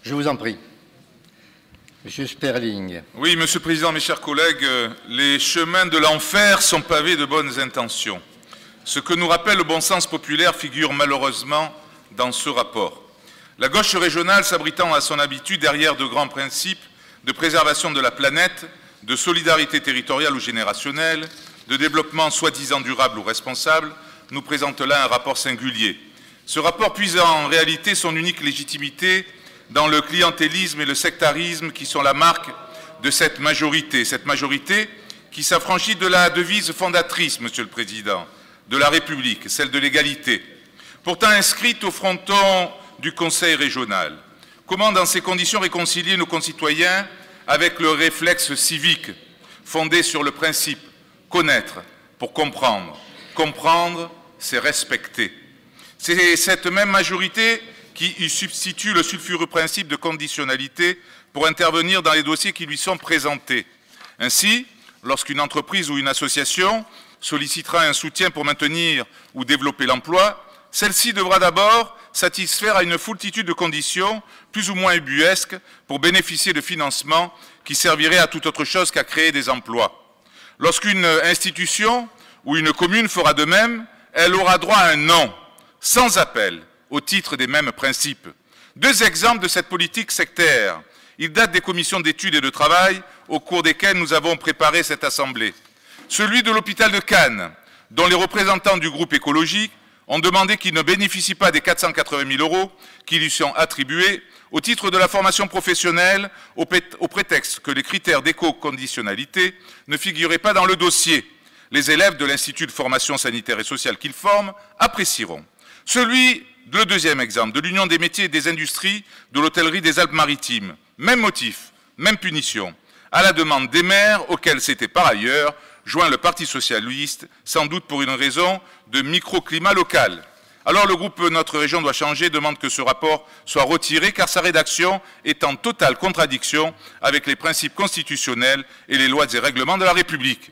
Je vous en prie. Monsieur Sperling. Oui, Monsieur le Président, mes chers collègues, les chemins de l'enfer sont pavés de bonnes intentions. Ce que nous rappelle le bon sens populaire figure malheureusement dans ce rapport. La gauche régionale s'abritant à son habitude derrière de grands principes de préservation de la planète, de solidarité territoriale ou générationnelle, de développement soi-disant durable ou responsable, nous présente là un rapport singulier. Ce rapport puise en réalité son unique légitimité dans le clientélisme et le sectarisme qui sont la marque de cette majorité qui s'affranchit de la devise fondatrice, Monsieur le Président, de la République, celle de l'égalité, pourtant inscrite au fronton du Conseil régional. Comment, dans ces conditions, réconcilier nos concitoyens avec le réflexe civique fondé sur le principe « connaître pour comprendre ». Comprendre, c'est respecter. C'est cette même majorité qui y substitue le sulfureux principe de conditionnalité pour intervenir dans les dossiers qui lui sont présentés. Ainsi, lorsqu'une entreprise ou une association sollicitera un soutien pour maintenir ou développer l'emploi, celle-ci devra d'abord satisfaire à une foultitude de conditions plus ou moins ubuesques pour bénéficier de financements qui serviraient à toute autre chose qu'à créer des emplois. Lorsqu'une institution ou une commune fera de même, elle aura droit à un non, sans appel, au titre des mêmes principes. Deux exemples de cette politique sectaire. Ils datent des commissions d'études et de travail au cours desquelles nous avons préparé cette Assemblée. Celui de l'hôpital de Cannes, dont les représentants du groupe écologique ont demandé qu'il ne bénéficie pas des 480 000 € qui lui sont attribués au titre de la formation professionnelle au prétexte que les critères d'éco-conditionnalité ne figuraient pas dans le dossier. Les élèves de l'Institut de formation sanitaire et sociale qu'ils forment apprécieront. Le deuxième exemple, de l'Union des métiers et des industries de l'hôtellerie des Alpes-Maritimes. Même motif, même punition, à la demande des maires auxquels s'était par ailleurs joint le Parti socialiste, sans doute pour une raison de microclimat local. Alors le groupe Notre Région doit changer demande que ce rapport soit retiré car sa rédaction est en totale contradiction avec les principes constitutionnels et les lois et règlements de la République.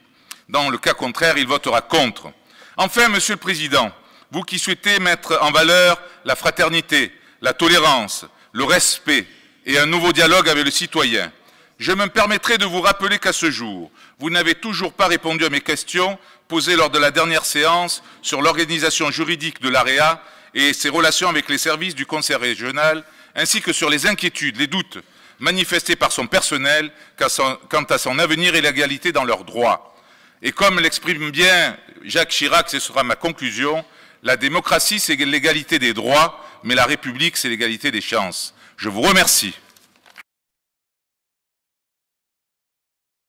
Dans le cas contraire, il votera contre. Enfin, Monsieur le Président, vous qui souhaitez mettre en valeur la fraternité, la tolérance, le respect et un nouveau dialogue avec le citoyen, je me permettrai de vous rappeler qu'à ce jour, vous n'avez toujours pas répondu à mes questions posées lors de la dernière séance sur l'organisation juridique de l'AREA et ses relations avec les services du Conseil régional, ainsi que sur les inquiétudes, les doutes manifestés par son personnel quant à son avenir et l'égalité dans leurs droits. Et comme l'exprime bien Jacques Chirac, ce sera ma conclusion, la démocratie, c'est l'égalité des droits, mais la République, c'est l'égalité des chances. Je vous remercie.